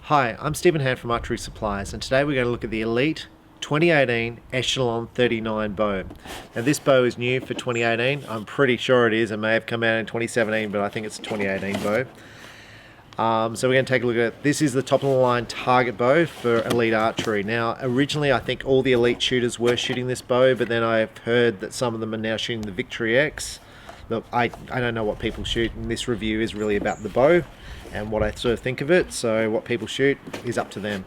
Hi, I'm Stephen Hand from Archery Supplies, and today we're going to look at the Elite 2018 Echelon 39 bow. Now this bow is new for 2018. I'm pretty sure it is. It may have come out in 2017, but I think it's a 2018 bow. So we're going to take a look at this. Is the top of the line target bow for Elite Archery. Now originally I think all the Elite shooters were shooting this bow, but then I've heard that some of them are now shooting the Victory X. Look, I don't know what people shoot, and this review is really about the bow and what I sort of think of it. So what people shoot is up to them.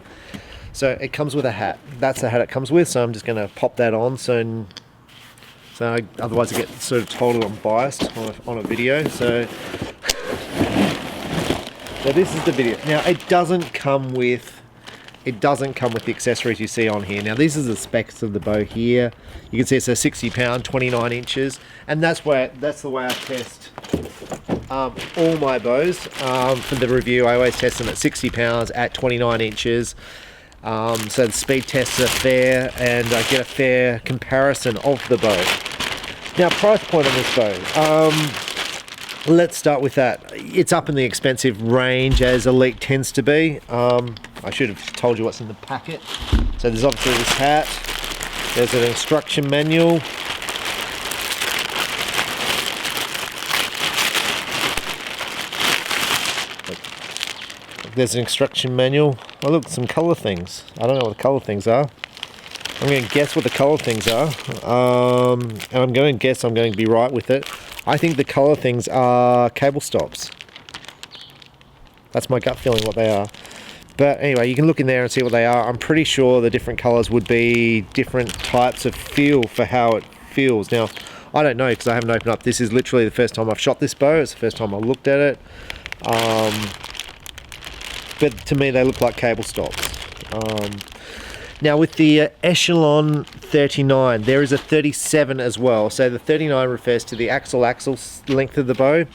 So it comes with a hat. That's the hat it comes with, so I'm just going to pop that on so otherwise I get sort of told I'm biased on a video. So this is the video. Now it doesn't come with the accessories you see on here. Now these are the specs of the bow here. You can see it's a 60 pound, 29 inches, and that's the way I test all my bows. For the review, I always test them at 60 pounds at 29 inches. So the speed tests are fair, and I get a fair comparison of the bow. Now, price point on this bow. Let's start with that. It's up in the expensive range, as Elite tends to be. I should have told you what's in the packet. So there's obviously this hat. There's an instruction manual. There's an instruction manual. Oh look, some colour things. I don't know what the colour things are. I'm going to guess what the colour things are. And I'm going to guess I'm going to be right with it. I think the colour things are cable stops. That's my gut feeling what they are. But anyway, you can look in there and see what they are. I'm pretty sure the different colours would be different types of feel for how it feels. Now, I don't know because I haven't opened up. This is literally the first time I've shot this bow. It's the first time I looked at it. But to me they look like cable stops. Now with the Echelon 39, there is a 37 as well. So the 39 refers to the axle length of the bow.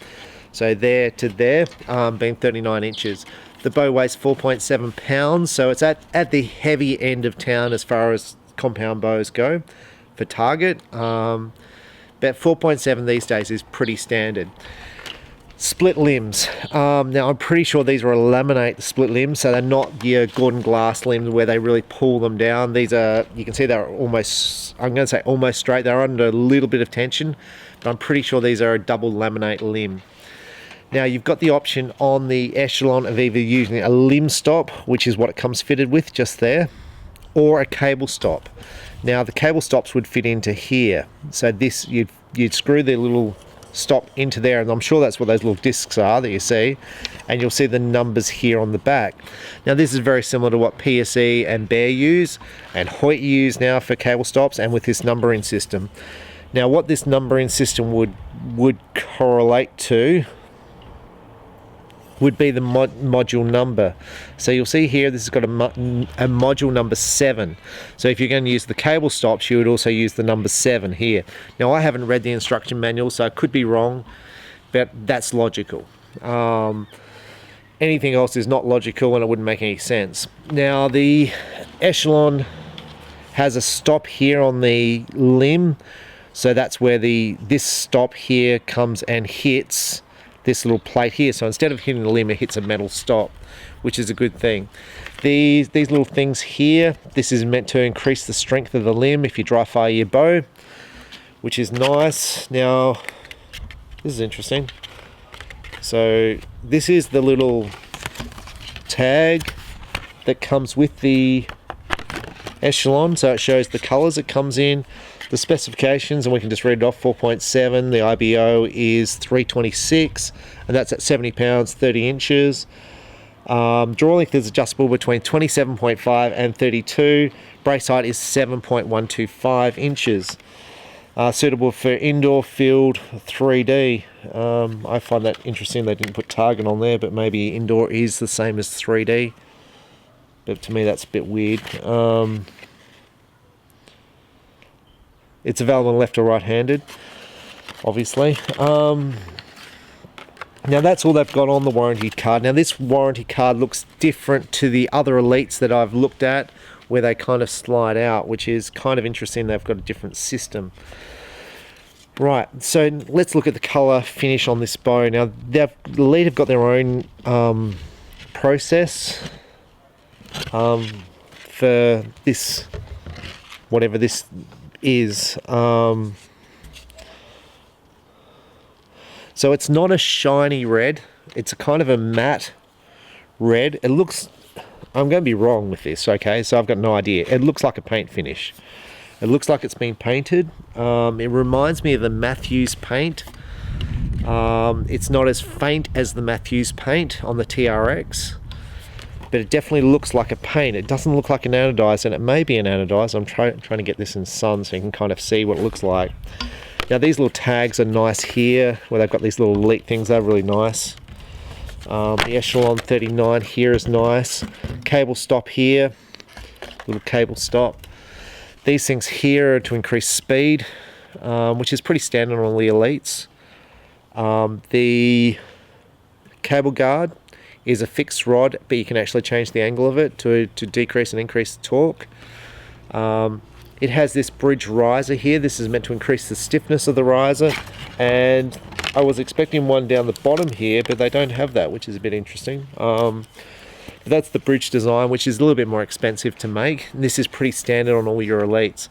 So there to there, being 39 inches. The bow weighs 4.7 pounds, so it's at the heavy end of town as far as compound bows go for target. But 4.7 these days is pretty standard. Split limbs. Now I'm pretty sure these are a laminate split limbs, so they're not your Gordon glass limbs where they really pull them down. These are, you can see they're almost, I'm going to say almost straight. They're under a little bit of tension, but I'm pretty sure these are a double laminate limb. Now you've got the option on the Echelon of either using a limb stop, which is what it comes fitted with just there, or a cable stop. Now the cable stops would fit into here. So this, you'd screw the little stop into there, and I'm sure that's what those little discs are that you see, and you'll see the numbers here on the back. Now this is very similar to what PSE and Bear use and Hoyt use now for cable stops, and with this numbering system. Now what this numbering system would correlate to would be the module number. So you'll see here this has got a module number 7. So if you're going to use the cable stops, you would also use the number 7 here. Now I haven't read the instruction manual, so I could be wrong, but that's logical. Anything else is not logical, and it wouldn't make any sense. Now the Echelon has a stop here on the limb, so that's where this stop here comes and hits this little plate here. So instead of hitting the limb, it hits a metal stop, which is a good thing. These little things here, this is meant to increase the strength of the limb if you dry fire your bow, which is nice. Now this is interesting. So this is the little tag that comes with the Echelon, so it shows the colors it comes in, the specifications, and we can just read it off. 4.7, the IBO is 326, and that's at 70 pounds, 30 inches. Draw length is adjustable between 27.5 and 32. Brace height is 7.125 inches. Suitable for indoor field 3D. I find that interesting they didn't put target on there, but maybe indoor is the same as 3D. But to me that's a bit weird. It's available left or right-handed, obviously. Now that's all they've got on the warranty card. Now this warranty card looks different to the other Elites that I've looked at, where they kind of slide out, which is kind of interesting. They've got a different system. Right, so let's look at the colour finish on this bow. Now, the Elite have got their own process for this, whatever this is. So it's not a shiny red, it's a kind of a matte red. It looks, I'm going to be wrong with this, okay, so I've got no idea. It looks like a paint finish. It looks like it's been painted. It reminds me of the Matthews paint. It's not as faint as the Matthews paint on the TRX, but it definitely looks like a paint. It doesn't look like an anodized, and it may be an anodized. I'm trying to get this in sun so you can kind of see what it looks like. Now these little tags are nice here, where they've got these little elite things. They're really nice. The Echelon 39 here is nice. Cable stop here, little cable stop. These things here are to increase speed, which is pretty standard on the elites. The cable guard is a fixed rod, but you can actually change the angle of it to decrease and increase the torque. It has this bridge riser here. This is meant to increase the stiffness of the riser, and I was expecting one down the bottom here, but they don't have that, which is a bit interesting. That's the bridge design, which is a little bit more expensive to make. This is pretty standard on all your elites.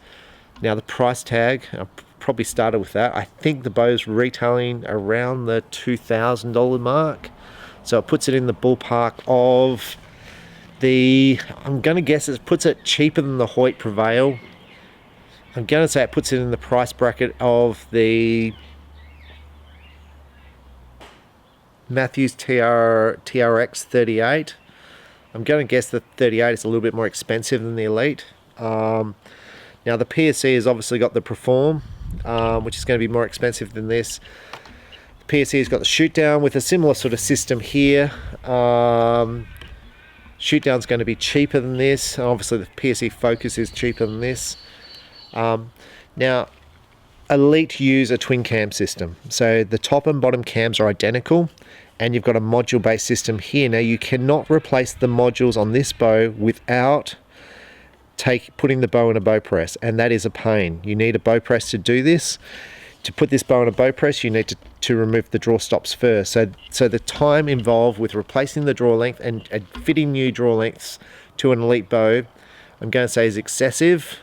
Now the price tag, I probably started with that. I think the bow's retailing around the $2,000 mark. So it puts it in the ballpark of the, I'm going to guess it puts it cheaper than the Hoyt Prevail. I'm going to say it puts it in the price bracket of the Matthews TRX 38. I'm going to guess the 38 is a little bit more expensive than the Elite. Now the PSE has obviously got the Perform, which is going to be more expensive than this. The PSE has got the shoot down with a similar sort of system here. Shoot down's going to be cheaper than this. Obviously the PSE Focus is cheaper than this. Now Elite use a twin cam system, so the top and bottom cams are identical, and you've got a module based system here. Now you cannot replace the modules on this bow without putting the bow in a bow press, and that is a pain. You need a bow press to do this. To put this bow in a bow press, you need to remove the draw stops first. So the time involved with replacing the draw length and fitting new draw lengths to an Elite bow, I'm going to say is excessive.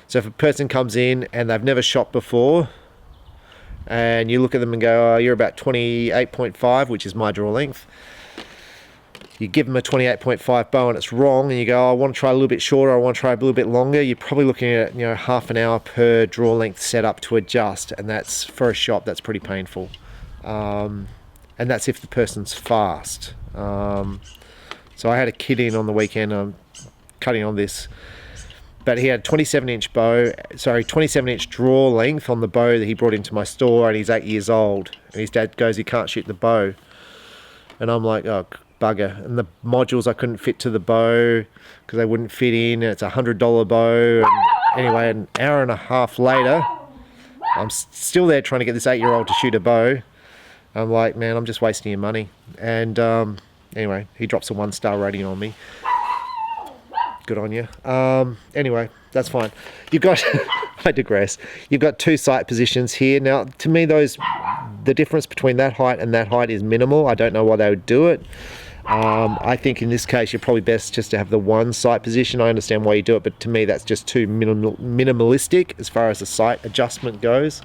So if a person comes in and they've never shot before, and you look at them and go, oh, you're about 28.5, which is my draw length. You give them a 28.5 bow and it's wrong, and you go, oh, I want to try a little bit shorter, I want to try a little bit longer. You're probably looking at, you know, half an hour per draw length setup to adjust, and that's, for a shot, that's pretty painful. And that's if the person's fast. So I had a kid in on the weekend, I'm cutting on this, but he had 27-inch draw length on the bow that he brought into my store, and he's 8 years old, and his dad goes, he can't shoot the bow. And I'm like, oh, bugger. And the modules I couldn't fit to the bow because they wouldn't fit in, and it's $100 bow. And anyway, an hour and a half later, I'm still there trying to get this 8-year-old to shoot a bow. I'm like, man, I'm just wasting your money. And anyway, he drops a 1-star rating on me. Good on you. Anyway, that's fine. You've got, I digress. You've got 2 sight positions here. Now, to me, the difference between that height and that height is minimal. I don't know why they would do it. I think in this case, you're probably best just to have the 1 sight position. I understand why you do it, but to me, that's just too minimalistic as far as the sight adjustment goes.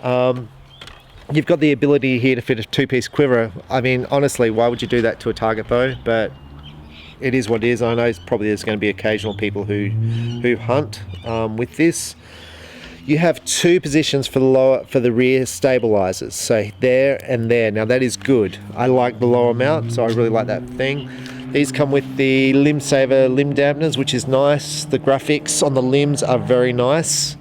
You've got the ability here to fit a 2-piece quiver. I mean, honestly, why would you do that to a target bow? But it is what it is. I know probably there's going to be occasional people who hunt with this. You have 2 positions for the rear stabilizers, so there and there. Now that is good. I like the lower mount, so I really like that thing. These come with the Limb Saver limb dampeners, which is nice. The graphics on the limbs are very nice.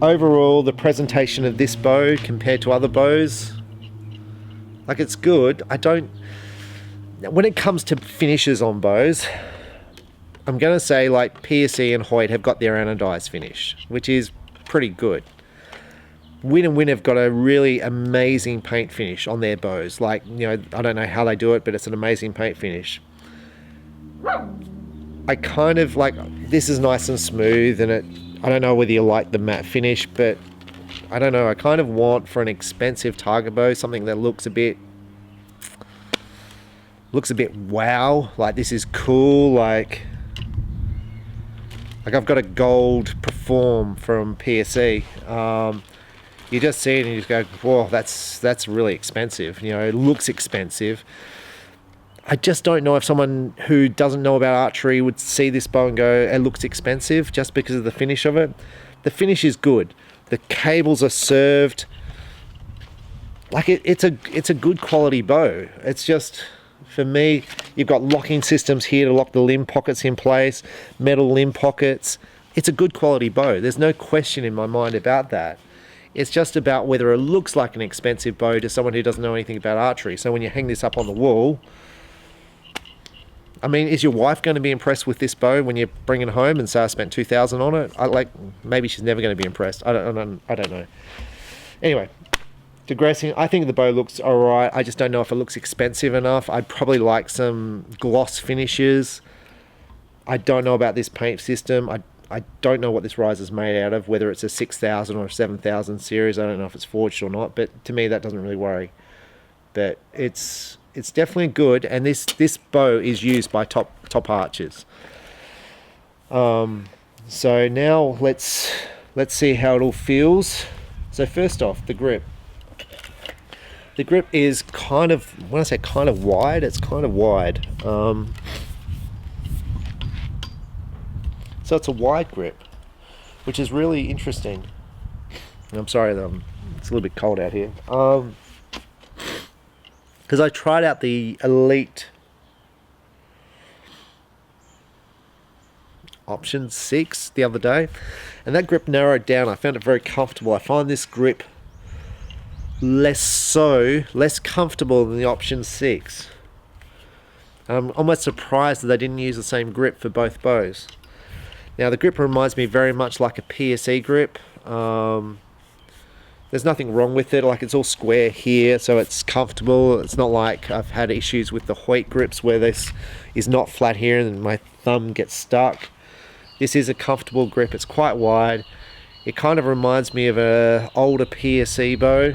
Overall, the presentation of this bow compared to other bows, like, it's good. When it comes to finishes on bows, I'm going to say like PSE and Hoyt have got their anodized finish, which is pretty good. Win and Win have got a really amazing paint finish on their bows. Like, you know, I don't know how they do it, but it's an amazing paint finish. I kind of like, this is nice and smooth, and I don't know whether you like the matte finish, but I don't know, I kind of want, for an expensive target bow, something that looks a bit looks a bit wow, like this is cool, like I've got a gold Perform from PSE. You just see it and you just go, whoa, that's really expensive. You know, it looks expensive. I just don't know if someone who doesn't know about archery would see this bow and go, it looks expensive, just because of the finish of it. The finish is good. The cables are served. Like it's a good quality bow. It's just, for me, you've got locking systems here to lock the limb pockets in place, metal limb pockets. It's a good quality bow. There's no question in my mind about that. It's just about whether it looks like an expensive bow to someone who doesn't know anything about archery. So when you hang this up on the wall, I mean, is your wife going to be impressed with this bow when you bring it home and say I spent $2,000 on it? Maybe she's never going to be impressed. I don't know. Anyway, digressing. I think the bow looks alright. I just don't know if it looks expensive enough. I'd probably like some gloss finishes. I don't know about this paint system. I don't know what this riser's made out of, whether it's a 6000 or a 7000 series. I don't know if it's forged or not, but to me that doesn't really worry. But it's definitely good, and this bow is used by top archers. So now let's see how it all feels. So first off, the grip. The grip is kind of, when I say kind of wide, it's kind of wide. So it's a wide grip, which is really interesting. I'm sorry that it's a little bit cold out here. Because I tried out the Elite Option 6 the other day, and that grip narrowed down. I found it very comfortable. I find this grip less comfortable than the Option 6. I'm almost surprised that they didn't use the same grip for both bows. Now the grip reminds me very much like a PSE grip. There's nothing wrong with it, like it's all square here, so it's comfortable. It's not like I've had issues with the Hoyt grips where this is not flat here and my thumb gets stuck. This is a comfortable grip. It's quite wide. It kind of reminds me of a older PSE bow.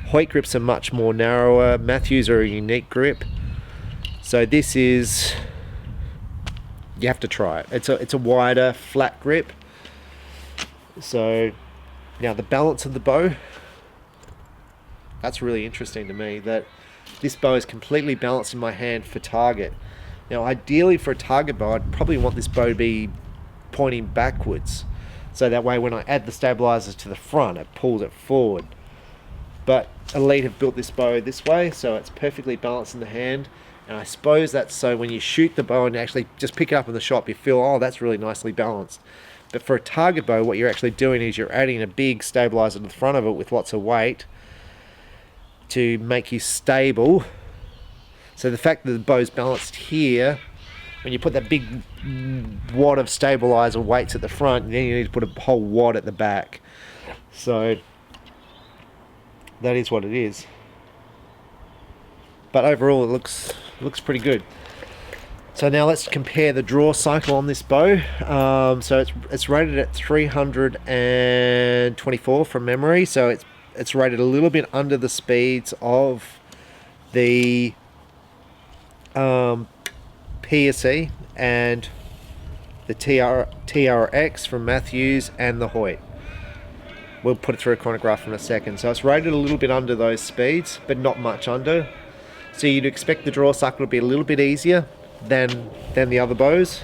Hoyt grips are much more narrower. Matthews are a unique grip. So this is, you have to try it. It's a wider, flat grip. So now the balance of the bow, that's really interesting to me, that this bow is completely balanced in my hand for target. Now ideally for a target bow, I'd probably want this bow to be pointing backwards, so that way when I add the stabilizers to the front, it pulls it forward. But Elite have built this bow this way, so it's perfectly balanced in the hand. And I suppose that's so when you shoot the bow and actually just pick it up in the shop, you feel, oh, that's really nicely balanced. But for a target bow, what you're actually doing is you're adding a big stabilizer to the front of it with lots of weight to make you stable. So the fact that the bow's balanced here, when you put that big wad of stabilizer weights at the front, then you need to put a whole wad at the back. So that is what it is. But overall it looks pretty good. So now let's compare the draw cycle on this bow. So it's rated at 324 from memory. So it's rated a little bit under the speeds of the PSE and the TRX from Matthews and the Hoyt. We'll put it through a chronograph in a second. So it's rated a little bit under those speeds, but not much under. So you'd expect the draw cycle to be a little bit easier than the other bows.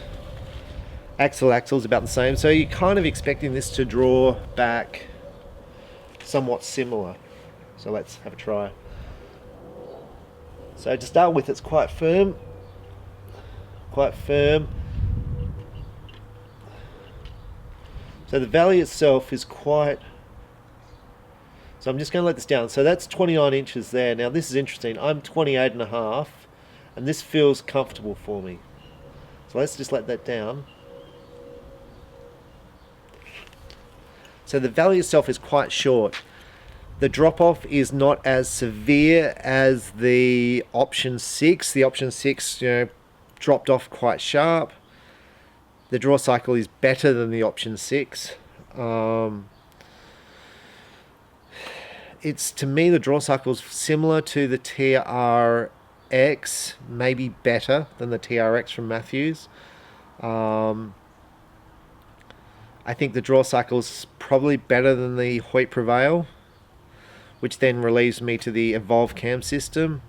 Axle's about the same, so you're kind of expecting this to draw back somewhat similar. So let's have a try. So to start with, it's quite firm. So the valley itself is quite, so I'm just going to let this down. So that's 29 inches there. Now this is interesting. I'm 28.5 and this feels comfortable for me. So let's just let that down. So the valley itself is quite short. The drop off is not as severe as the Option 6. The Option 6, dropped off quite sharp. The draw cycle is better than the Option 6. It's, to me, the draw cycle is similar to the TRX TRX may be better than the TRX from Matthews. I think the draw cycle is probably better than the Hoyt Prevail, which then relieves me to the Evolve cam system.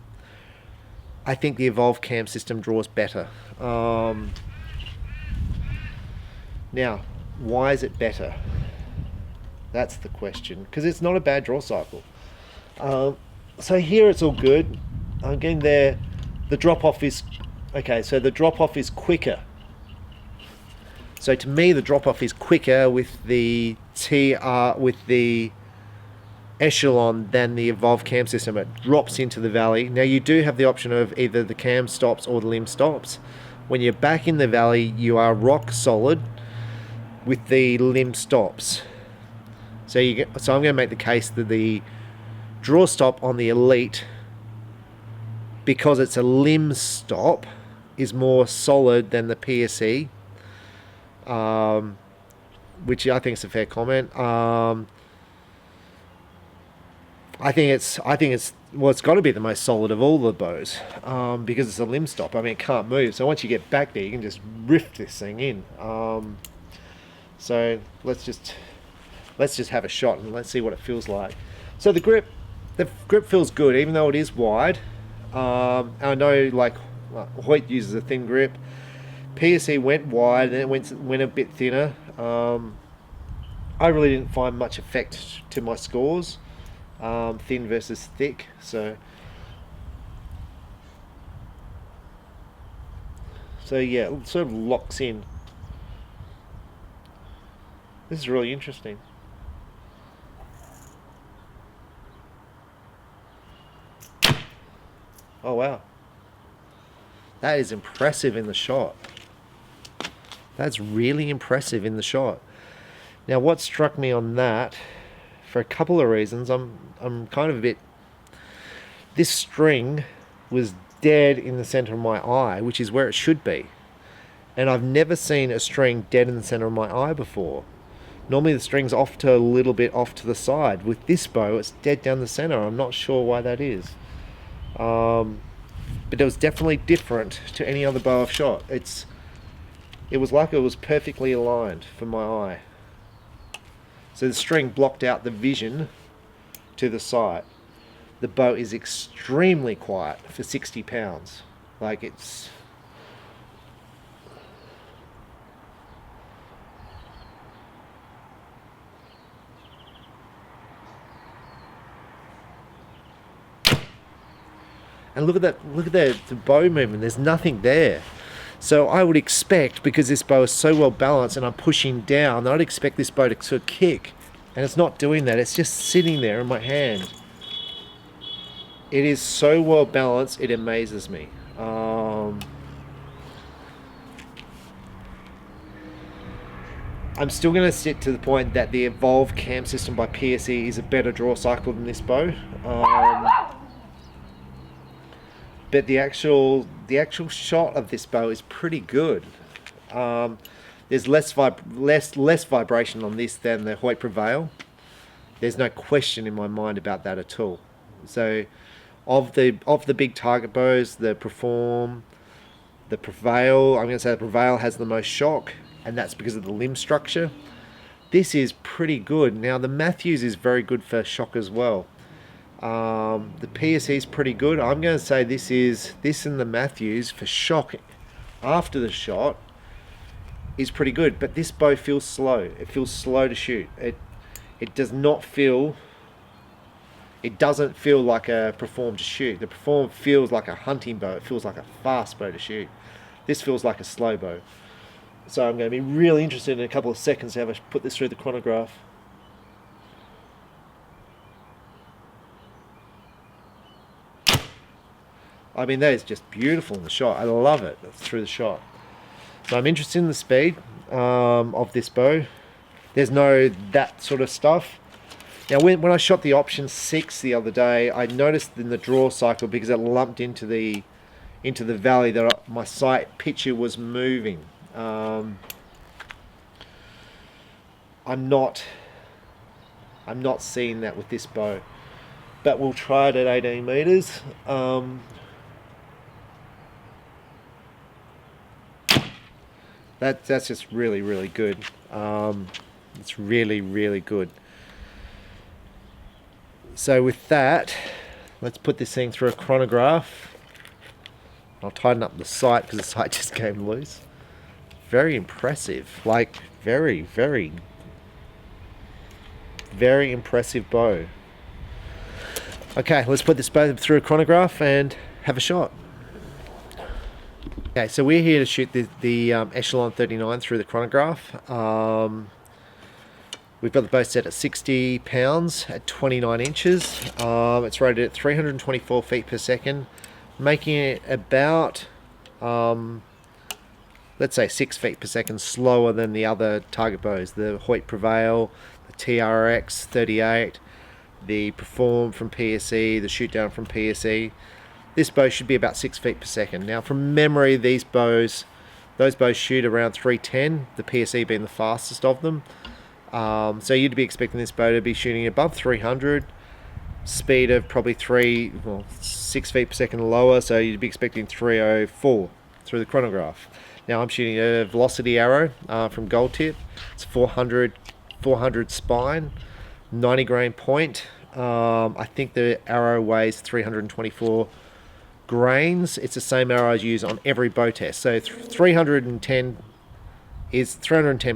I think the Evolve cam system draws better. Now, why is it better? That's the question, because it's not a bad draw cycle. So here it's all good. Again, there, the drop off is okay. So the drop off is quicker. So to me, the drop off is quicker with the Echelon than the Evolve cam system. It drops into the valley. Now you do have the option of either the cam stops or the limb stops. When you're back in the valley, you are rock solid with the limb stops. So I'm going to make the case that the draw stop on the Elite, because it's a limb stop, is more solid than the PSE, which I think is a fair comment. I think it's well, it's got to be the most solid of all the bows, because it's a limb stop. I mean, it can't move. So once you get back there, you can just rift this thing in. So let's just have a shot and let's see what it feels like. So the grip feels good, even though it is wide. I know, like, Hoyt uses a thin grip. PSE went wide and it went a bit thinner. I really didn't find much effect to my scores, thin versus thick. So yeah, it sort of locks in. This is really interesting. Oh wow, that is impressive in the shot. That's really impressive in the shot. Now, what struck me on that, for a couple of reasons, I'm kind of a bit. This string was dead in the center of my eye, which is where it should be, and I've never seen a string dead in the center of my eye before. Normally the string's off to a little bit off to the side. With this bow, it's dead down the center. I'm not sure why that is. But it was definitely different to any other bow I've shot. It was like it was perfectly aligned for my eye. So the string blocked out the vision to the sight. The bow is extremely quiet for 60 pounds. Like, it's... And look at the bow movement, there's nothing there. So I would expect, because this bow is so well balanced and I'm pushing down, I'd expect this bow to sort of kick. And it's not doing that, it's just sitting there in my hand. It is so well balanced, it amazes me. I'm still going to stick to the point that the Evolve cam system by PSE is a better draw cycle than this bow. But the actual shot of this bow is pretty good. There's less vibration on this than the Hoyt Prevail. There's no question in my mind about that at all. So, of the big target bows, the Perform, the Prevail, I'm going to say the Prevail has the most shock, and that's because of the limb structure. This is pretty good. Now the Matthews is very good for shock as well. The PSE is pretty good. I'm going to say this and the Matthews for shock after the shot is pretty good. But this bow feels slow. It feels slow to shoot. It doesn't feel like a Perform to shoot. The Perform feels like a hunting bow. It feels like a fast bow to shoot. This feels like a slow bow. So I'm going to be really interested in a couple of seconds to have a put this through the chronograph. I mean, that is just beautiful in the shot. I love it through the shot. So I'm interested in the speed of this bow. There's no that sort of stuff. Now, when I shot the option 6 the other day, I noticed in the draw cycle, because it lumped into the valley, that my sight picture was moving. I'm not seeing that with this bow, but we'll try it at 18 meters. That's just really, really good. It's really, really good. So with that, let's put this thing through a chronograph. I'll tighten up the sight because the sight just came loose. Very impressive. Like, very, very, very impressive bow. Okay, let's put this bow through a chronograph and have a shot. Okay, so we're here to shoot the Echelon 39 through the chronograph. We've got the bow set at 60 pounds at 29 inches. It's rated at 324 feet per second, making it about, let's say 6 feet per second slower than the other target bows. The Hoyt Prevail, the TRX 38, the Perform from PSE, the Shoot Down from PSE. This bow should be about 6 feet per second. Now from memory, those bows shoot around 310, the PSE being the fastest of them. So you'd be expecting this bow to be shooting above 300, speed of probably 6 feet per second lower, so you'd be expecting 304 through the chronograph. Now I'm shooting a velocity arrow from Gold Tip. It's 400 spine, 90 grain point. I think the arrow weighs 324 grains. It's the same arrow I use on every bow test. So 310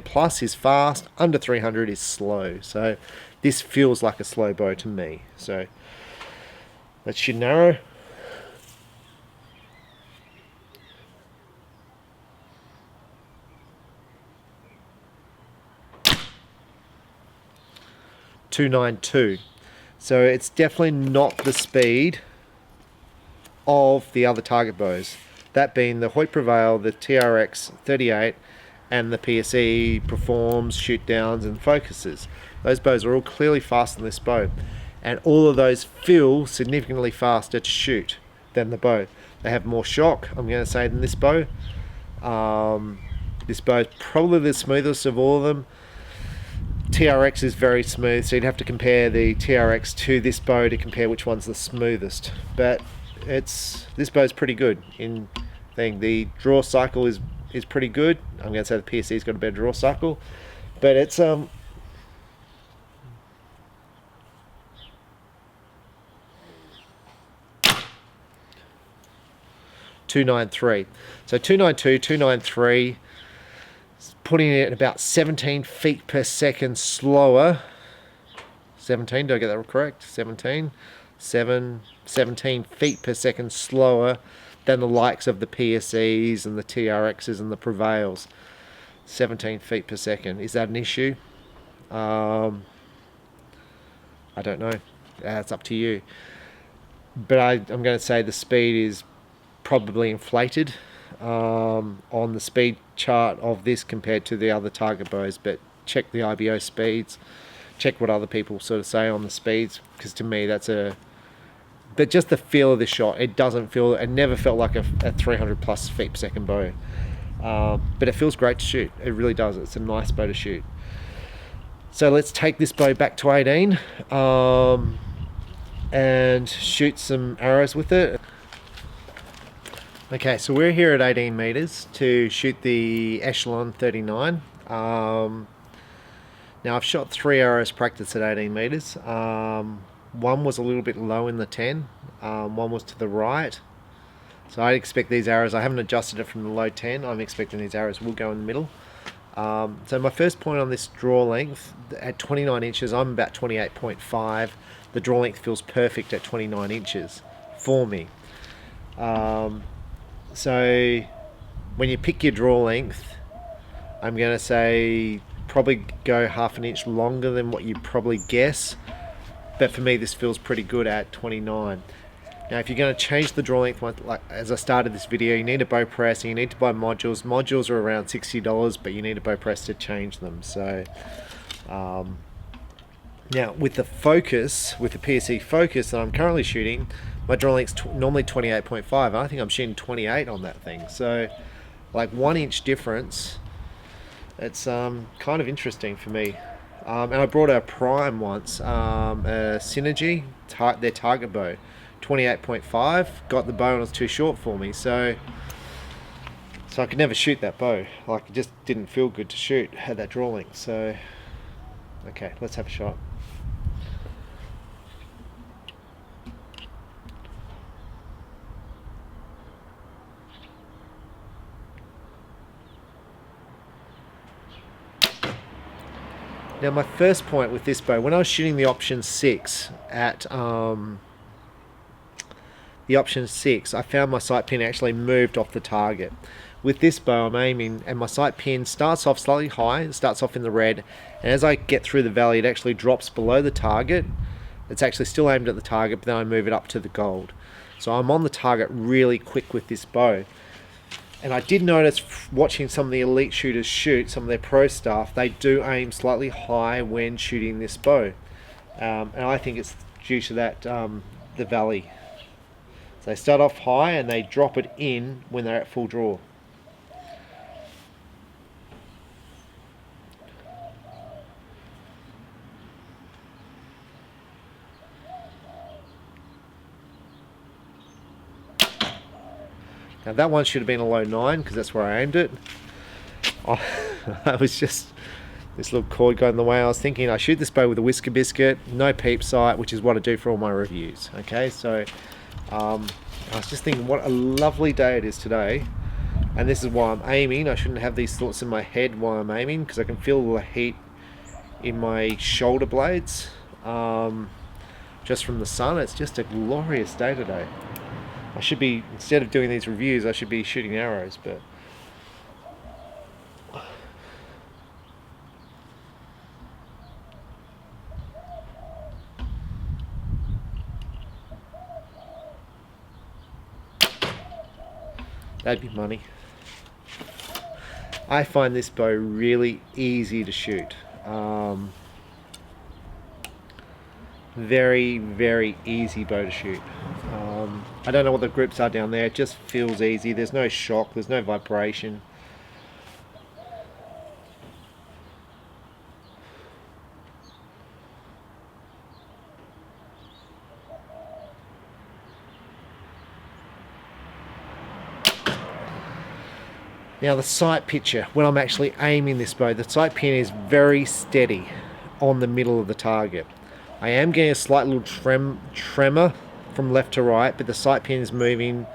plus is fast, under 300 is slow. So this feels like a slow bow to me. So let's shoot an arrow. .292. So it's definitely not the speed of the other target bows, that being the Hoyt Prevail, the TRX 38, and the PSE Performs, Shoot Downs, and Focuses. Those bows are all clearly faster than this bow, and all of those feel significantly faster to shoot than the bow. They have more shock, I'm going to say, than this bow. This bow is probably the smoothest of all of them. TRX is very smooth, so you'd have to compare the TRX to this bow to compare which one's the smoothest. But this bow is pretty good in thing. The draw cycle is pretty good. I'm going to say the PSE's got a better draw cycle, but it's 293. So 292, 293. Putting it at about 17 feet per second slower. 17, do I get that correct? 17 feet per second slower than the likes of the PSEs and the TRXs and the Prevails. 17 feet per second. Is that an issue? I don't know. That's up to you. But I'm going to say the speed is probably inflated on the speed chart of this compared to the other target bows, but check the IBO speeds, check what other people sort of say on the speeds, because to me but just the feel of the shot, it never felt like a 300 plus feet per second bow, but it feels great to shoot. It really does. It's a nice bow to shoot. So let's take this bow back to 18 and shoot some arrows with it. Okay, so we're here at 18 meters to shoot the Echelon 39. Now I've shot 3 arrows practice at 18 meters. One was a little bit low in the 10, one was to the right. So I expect these arrows, I haven't adjusted it from the low 10, I'm expecting these arrows will go in the middle. So my first point on this draw length, at 29 inches, I'm about 28.5. The draw length feels perfect at 29 inches for me. So when you pick your draw length, I'm going to say probably go half an inch longer than what you probably guess. But for me, this feels pretty good at 29. Now, if you're going to change the draw length, like as I started this video, you need a bow press and you need to buy modules. Modules are around $60, but you need a bow press to change them. So now with the focus, with the PSE focus that I'm currently shooting, my draw length's normally 28.5, and I think I'm shooting 28 on that thing. So, like 1 inch difference. It's kind of interesting for me. And I brought a Prime once, a Synergy, their target bow, 28.5. Got the bow and it was too short for me. So So I could never shoot that bow. Like, it just didn't feel good to shoot at that draw length. So, okay, let's have a shot. Now my first point with this bow, when I was shooting the option 6 at the option 6, I found my sight pin actually moved off the target. With this bow I'm aiming and my sight pin starts off slightly high, it starts off in the red, and as I get through the valley it actually drops below the target. It's actually still aimed at the target, but then I move it up to the gold. So I'm on the target really quick with this bow. And I did notice watching some of the elite shooters shoot, some of their pro staff, they do aim slightly high when shooting this bow. And I think it's due to that, the valley. So they start off high and they drop it in when they're at full draw. Now that one should have been a low 9 because that's where I aimed it. I was just, this little cord got in the way. I was thinking I shoot this bow with a whisker biscuit, no peep sight, which is what I do for all my reviews. Okay, so I was just thinking what a lovely day it is today, and this is why I'm aiming. I shouldn't have these thoughts in my head while I'm aiming because I can feel the heat in my shoulder blades just from the sun. It's just a glorious day today. I should be, instead of doing these reviews, I should be shooting arrows, but that'd be money. I find this bow really easy to shoot. Very, very easy bow to shoot. I don't know what the grips are down there, it just feels easy. There's no shock, there's no vibration. Now the sight picture, when I'm actually aiming this bow, the sight pin is very steady on the middle of the target. I am getting a slight little tremor from left to right, but the sight pin is moving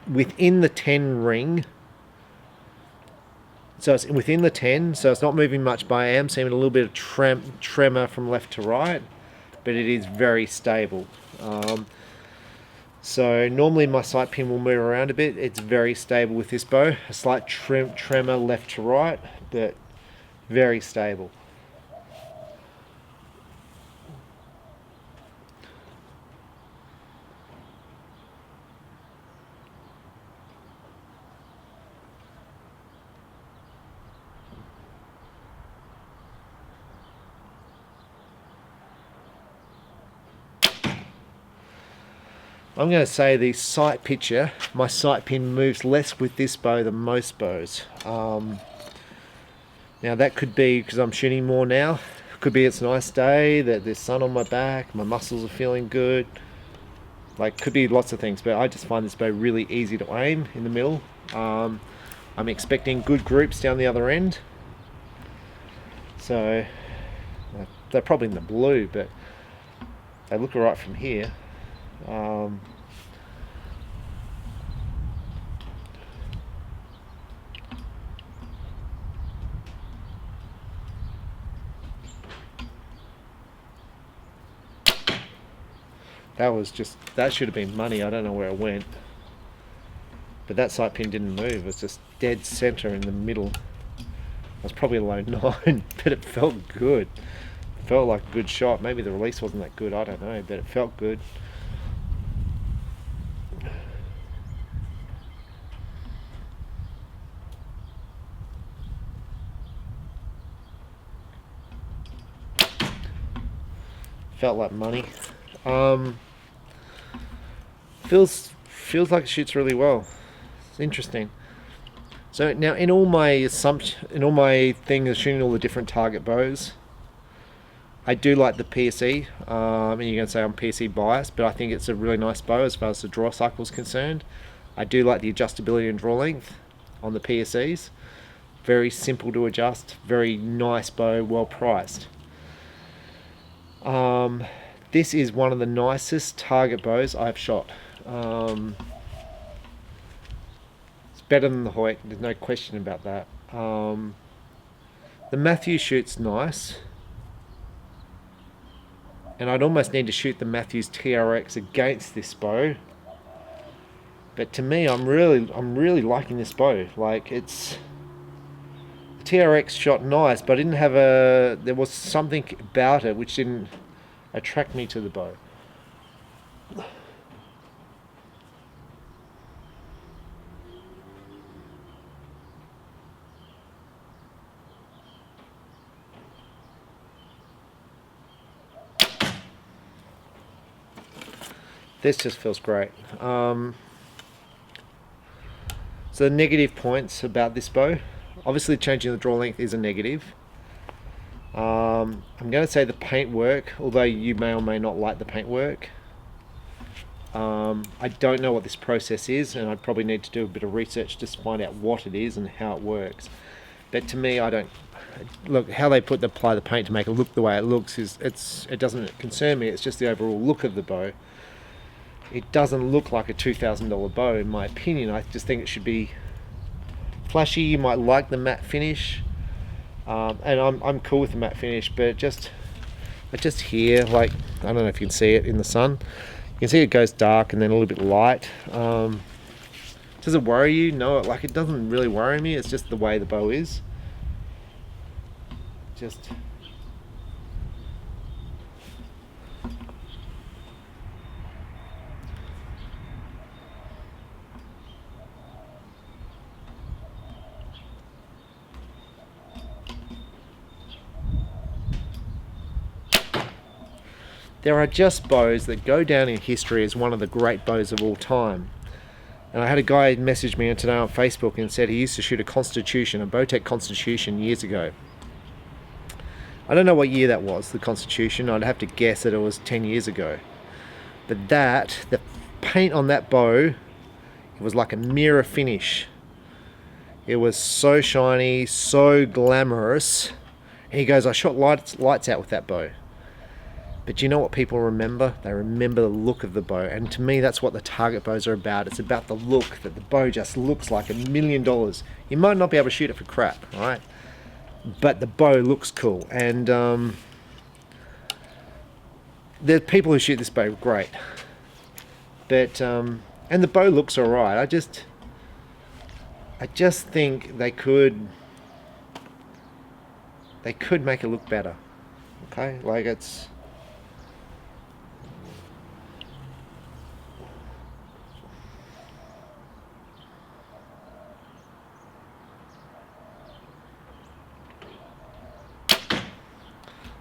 within the 10 ring. So it's within the 10, so it's not moving much, but I am seeing a little bit of tremor from left to right, but it is very stable. So normally my sight pin will move around a bit. It's very stable with this bow. A slight tremor left to right, but very stable. I'm going to say the sight picture, my sight pin moves less with this bow than most bows. Now that could be because I'm shooting more now. Could be it's a nice day, that there's sun on my back, my muscles are feeling good. Like, could be lots of things, but I just find this bow really easy to aim in the middle. I'm expecting good groups down the other end. So, they're probably in the blue, but they look alright from here. That should have been money. I don't know where it went, but that sight pin didn't move. It's just dead center in the middle. It was probably a low 9, but it felt good. It felt like a good shot. Maybe the release wasn't that good, I don't know, but it felt good. Felt like money. Feels like it shoots really well. It's interesting. So now in all my thing of shooting all the different target bows, I do like the PSE. And you're going to say I'm PSE biased, but I think it's a really nice bow as far as the draw cycle is concerned. I do like the adjustability and draw length. on the PSEs. Very simple to adjust, very nice bow, well priced. This is one of the nicest target bows I've shot. It's better than the Hoyt, there's no question about that. The Matthews shoot's nice, and I'd almost need to shoot the Matthews TRX against this bow. But to me, I'm really liking this bow. Like, it's the TRX shot nice, but I didn't have there was something about it which didn't attract me to the bow. This just feels great. So the negative points about this bow, obviously changing the draw length is a negative. I'm going to say the paint work, although you may or may not like the paint work. I don't know what this process is, and I'd probably need to do a bit of research to find out what it is and how it works. But to me, I don't look how they apply the paint to make it look the way it looks. It doesn't concern me. It's just the overall look of the bow. It doesn't look like a $2,000 bow, in my opinion. I just think it should be flashy. You might like the matte finish, and I'm cool with the matte finish, but just here, like, I don't know if you can see it in the sun. You can see it goes dark and then a little bit light. Does it worry you? No, like, it doesn't really worry me. It's just the way the bow is. Just. There are just bows that go down in history as one of the great bows of all time. And I had a guy message me today on Facebook and said he used to shoot a Constitution, a Bowtech Constitution, years ago. I don't know what year that was, the Constitution. I'd have to guess that it was 10 years ago. But the paint on that bow, it was like a mirror finish. It was so shiny, so glamorous. And he goes, I shot lights out with that bow. But you know what people remember? They remember the look of the bow. And to me, that's what the target bows are about. It's about the look, that the bow just looks like $1 million. You might not be able to shoot it for crap, right? But the bow looks cool. And the people who shoot this bow are great. But, and the bow looks all right. I just think they could make it look better. Okay? Like, it's...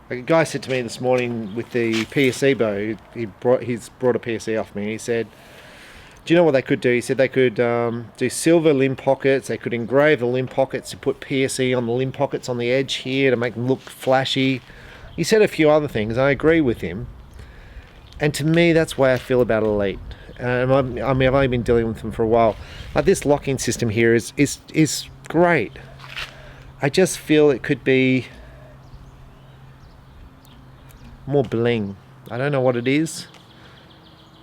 Like, a guy said to me this morning with the PSE bow, he's brought a PSE off me. He said, do you know what they could do? He said they could do silver limb pockets. They could engrave the limb pockets to put PSE on the limb pockets on the edge here to make them look flashy. He said a few other things. I agree with him. And to me, that's the way I feel about Elite. I mean, I've only been dealing with them for a while. Like, this locking system here is great. I just feel it could be more bling. I don't know what it is.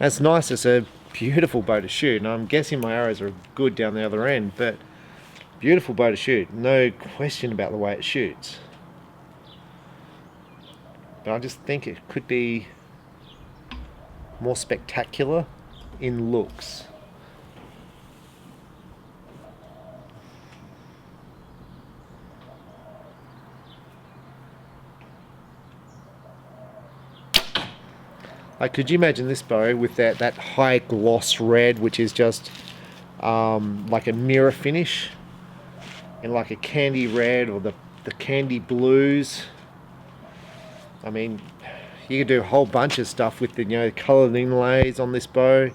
It's nice. It's a beautiful bow to shoot, and I'm guessing my arrows are good down the other end, but beautiful bow to shoot. No question about the way it shoots. But I just think it could be more spectacular in looks. Like, could you imagine this bow with that high gloss red, which is just like a mirror finish, and like a candy red or the candy blues? I mean, you could do a whole bunch of stuff with the coloured inlays on this bow.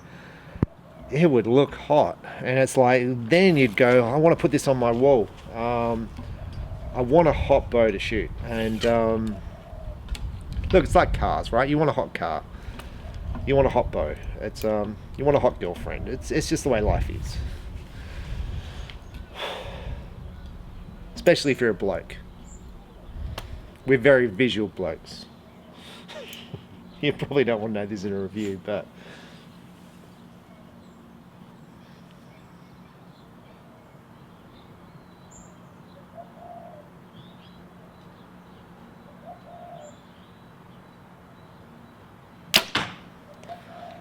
It would look hot, and it's like, then you'd go, I want to put this on my wall. I want a hot bow to shoot. And look, it's like cars, right? You want a hot car. You want a hot bow. It's you want a hot girlfriend. It's just the way life is. especially if you're a bloke. We're very visual blokes. You probably don't want to know this in a review, but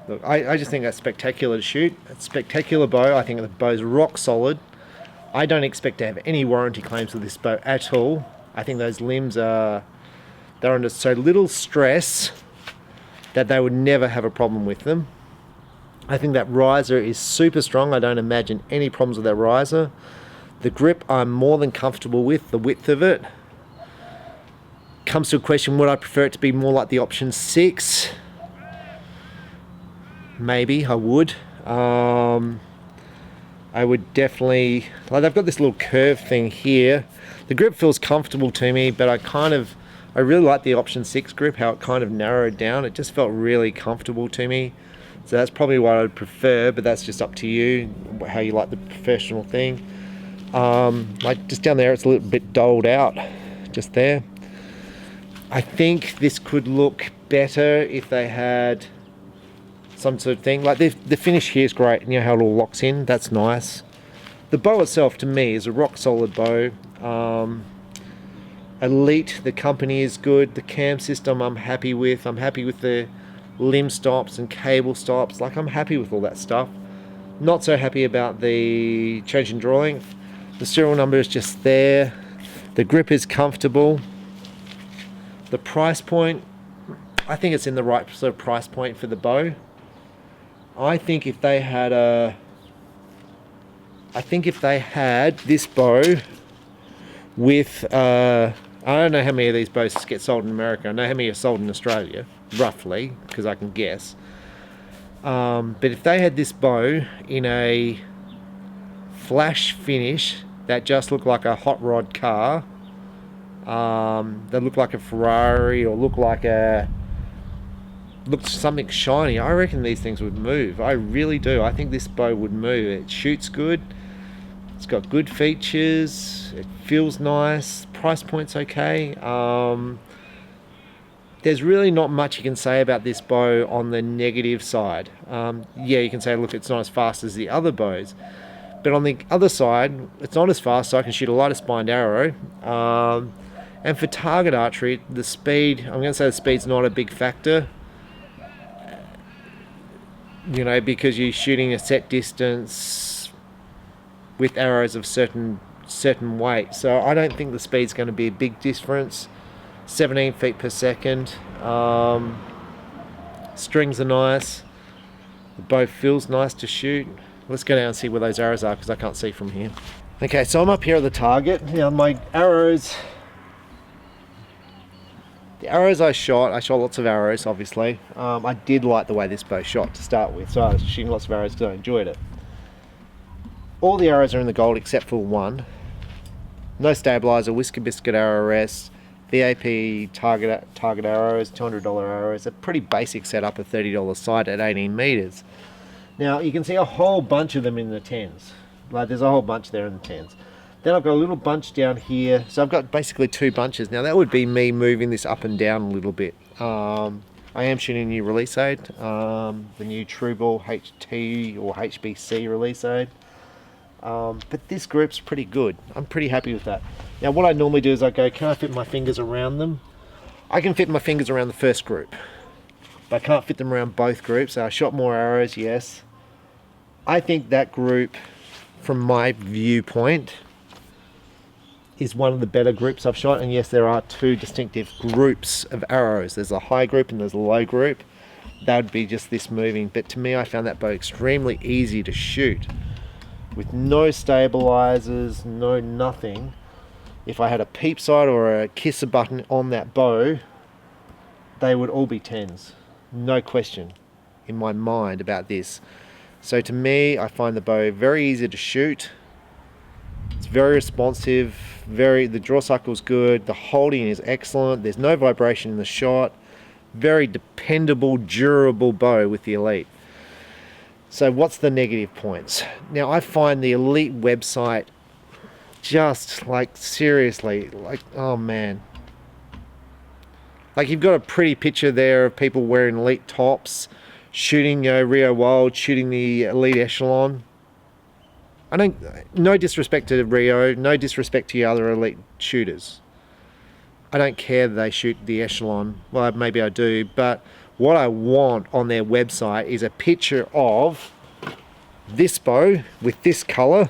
look, I just think that's spectacular to shoot. It's a spectacular bow. I think the bow's rock solid. I don't expect to have any warranty claims with this bow at all. I think those limbs they're under so little stress that they would never have a problem with them. I think that riser is super strong. I don't imagine any problems with that riser. The grip I'm more than comfortable with, the width of it. Comes to a question, would I prefer it to be more like the option 6? Maybe I would. I would definitely, like, they've got this little curve thing here. The grip feels comfortable to me, but I really like the option 6 grip, how it kind of narrowed down. It just felt really comfortable to me. So that's probably what I'd prefer, but that's just up to you, how you like the professional thing. Like just down there, it's a little bit doled out, just there. I think this could look better if they had some sort of thing. Like the finish here is great, you know how it all locks in, that's nice. The bow itself to me is a rock solid bow. Elite, the company is good, the cam system I'm happy with the limb stops and cable stops, like I'm happy with all that stuff. Not so happy about the change in draw length. The serial number is just there, the grip is comfortable. The price point, I think it's in the right sort of price point for the bow. I think if they had this bow with, I don't know how many of these bows get sold in America. I know how many are sold in Australia, roughly, because I can guess. But if they had this bow in a flash finish that just looked like a hot rod car, that looked like a Ferrari or looked something shiny, I reckon these things would move. I really do. I think this bow would move. It shoots good. It's got good features. It feels nice. Price point's okay. There's really not much you can say about this bow on the negative side. Yeah, you can say, look, it's not as fast as the other bows. But on the other side, it's not as fast, so I can shoot a lighter spined arrow. And for target archery, the speed, I'm going to say the speed's not a big factor. You know, because you're shooting a set distance with arrows of certain weight. So I don't think the speed's going to be a big difference. 17 feet per second. Strings are nice. The bow feels nice to shoot. Let's go down and see where those arrows are because I can't see from here. Okay, so I'm up here at the target. Now my arrows, the arrows I shot lots of arrows, obviously. I did like the way this bow shot to start with, so I was shooting lots of arrows because I enjoyed it. All the arrows are in the gold except for one. No stabilizer, whisker biscuit arrow rest, VAP target arrows, $200 arrows. A pretty basic setup, a $30 sight at 18 meters. Now you can see a whole bunch of them in the 10s. Like there's a whole bunch there in the 10s. Then I've got a little bunch down here. So I've got basically two bunches. Now that would be me moving this up and down a little bit. I am shooting a new release aid, the new Trueball HT or HBC release aid. But this group's pretty good. I'm pretty happy with that. Now what I normally do is I go, can I fit my fingers around them? I can fit my fingers around the first group, but I can't fit them around both groups. So I shot more arrows, yes. I think that group, from my viewpoint, is one of the better groups I've shot. And yes, there are two distinctive groups of arrows. There's a high group and there's a low group. That would be just this moving. But to me, I found that bow extremely easy to shoot. With no stabilizers, no nothing. If I had a peep sight or a kisser button on that bow, they would all be 10s. No question in my mind about this. So to me, I find the bow very easy to shoot. It's very responsive, the draw cycle is good, the holding is excellent, there's no vibration in the shot. Very dependable, durable bow with the Elite. So what's the negative points? Now I find the Elite website just like, seriously, like, oh man. Like, you've got a pretty picture there of people wearing elite tops, shooting Rio Wild, shooting the elite Echelon. No disrespect to Rio, no disrespect to your other elite shooters. I don't care that they shoot the Echelon. Well, maybe I do, but what I want on their website is a picture of this bow with this color.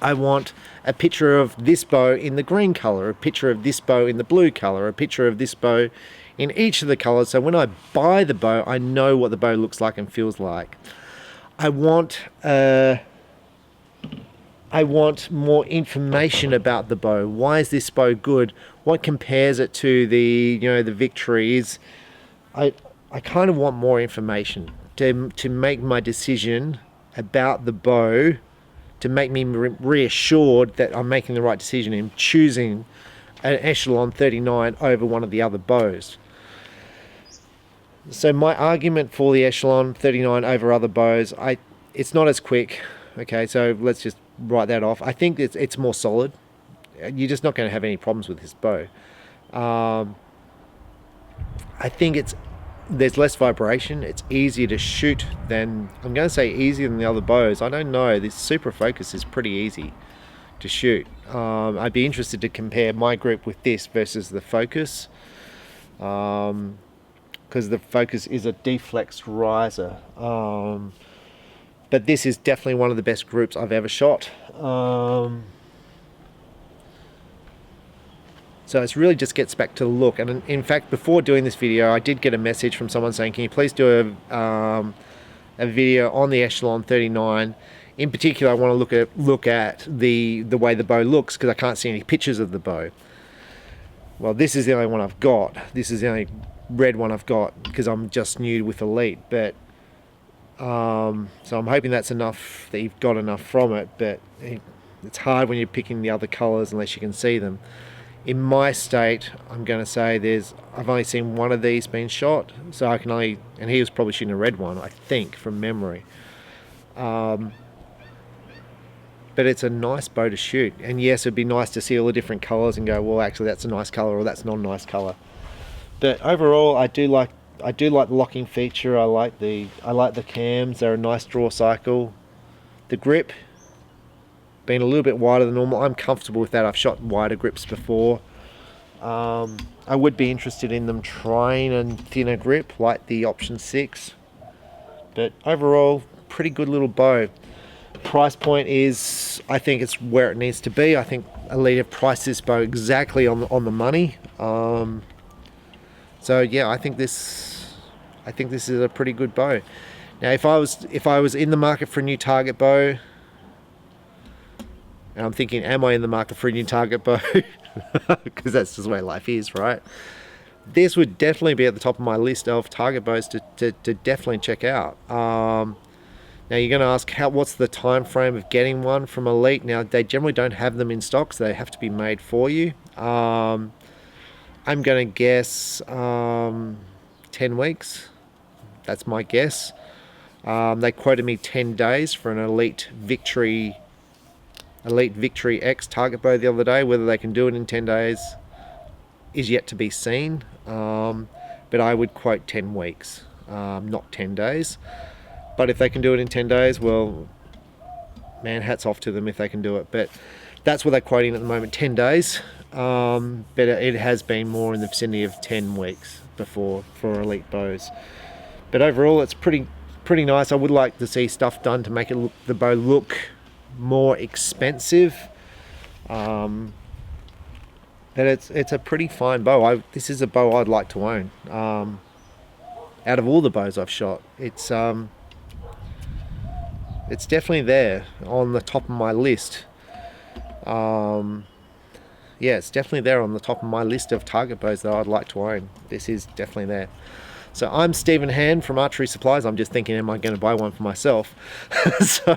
I want a picture of this bow in the green color, a picture of this bow in the blue color, a picture of this bow in each of the colors, so when I buy the bow, I know what the bow looks like and feels like. I want more information about the bow. Why is this bow good? What compares it to the, the Victories? I kind of want more information to make my decision about the bow, to make me reassured that I'm making the right decision in choosing an Echelon 39 over one of the other bows. So my argument for the Echelon 39 over other bows, it's not as quick. Okay, so let's just write that off. I think it's more solid. You're just not going to have any problems with this bow. I think there's less vibration. It's easier to shoot than, I'm going to say easier than the other bows. I don't know. This Super Focus is pretty easy to shoot. I'd be interested to compare my grip with this versus the Focus, because the Focus is a deflex riser. But this is definitely one of the best groups I've ever shot. So it really just gets back to the look. And in fact, before doing this video, I did get a message from someone saying, can you please do a video on the Echelon 39? In particular, I want to look at the way the bow looks, because I can't see any pictures of the bow. Well, this is the only one I've got. This is the only red one I've got, because I'm just new with Elite. But so I'm hoping that's enough, that you've got enough from it. But it's hard when you're picking the other colors unless you can see them. In my state, I'm going to say I've only seen one of these being shot, so I can only, and he was probably shooting a red one, I think, from memory. But it's a nice bow to shoot, and yes, it'd be nice to see all the different colors and go, well, actually, that's a nice color, or that's not a nice color. But overall, I do like the locking feature. I like the cams. They're a nice draw cycle. The grip, being a little bit wider than normal, I'm comfortable with that. I've shot wider grips before. I would be interested in them trying a thinner grip like the Option 6, but overall, pretty good little bow. Price point is, I think it's where it needs to be. I think Elite have priced this bow exactly on the money. So yeah, I think this is a pretty good bow. Now, if I was in the market for a new target bow, and I'm thinking, am I in the market for a new target bow? Because that's just the way life is, right? This would definitely be at the top of my list of target bows to definitely check out. Now you're going to ask, what's the time frame of getting one from Elite? Now, they generally don't have them in stock, so they have to be made for you. I'm going to guess 10 weeks. That's my guess. They quoted me 10 days for an Elite Victory X target bow the other day. Whether they can do it in 10 days is yet to be seen, but I would quote 10 weeks, not 10 days. But if they can do it in 10 days, well, man, hats off to them if they can do it. But that's what they're quoting at the moment, 10 days. But it has been more in the vicinity of 10 weeks before for Elite bows. But overall, it's pretty nice. I would like to see stuff done to make the bow look more expensive, but it's a pretty fine bow. This is a bow I'd like to own. Out of all the bows I've shot, it's definitely there on the top of my list. Yeah, it's definitely there on the top of my list of target bows that I'd like to own. This is definitely there. So I'm Stephen Hand from Archery Supplies. I'm just thinking, am I going to buy one for myself? So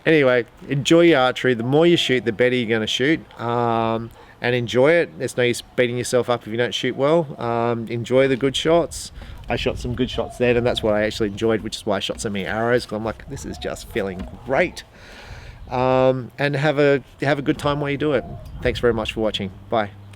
anyway, enjoy your archery. The more you shoot, the better you're going to shoot. And enjoy it. There's no use beating yourself up if you don't shoot well. Enjoy the good shots. I shot some good shots then, and that's what I actually enjoyed, which is why I shot so many arrows, because I'm like, this is just feeling great. and have a good time while you do it. Thanks very much for watching. Bye.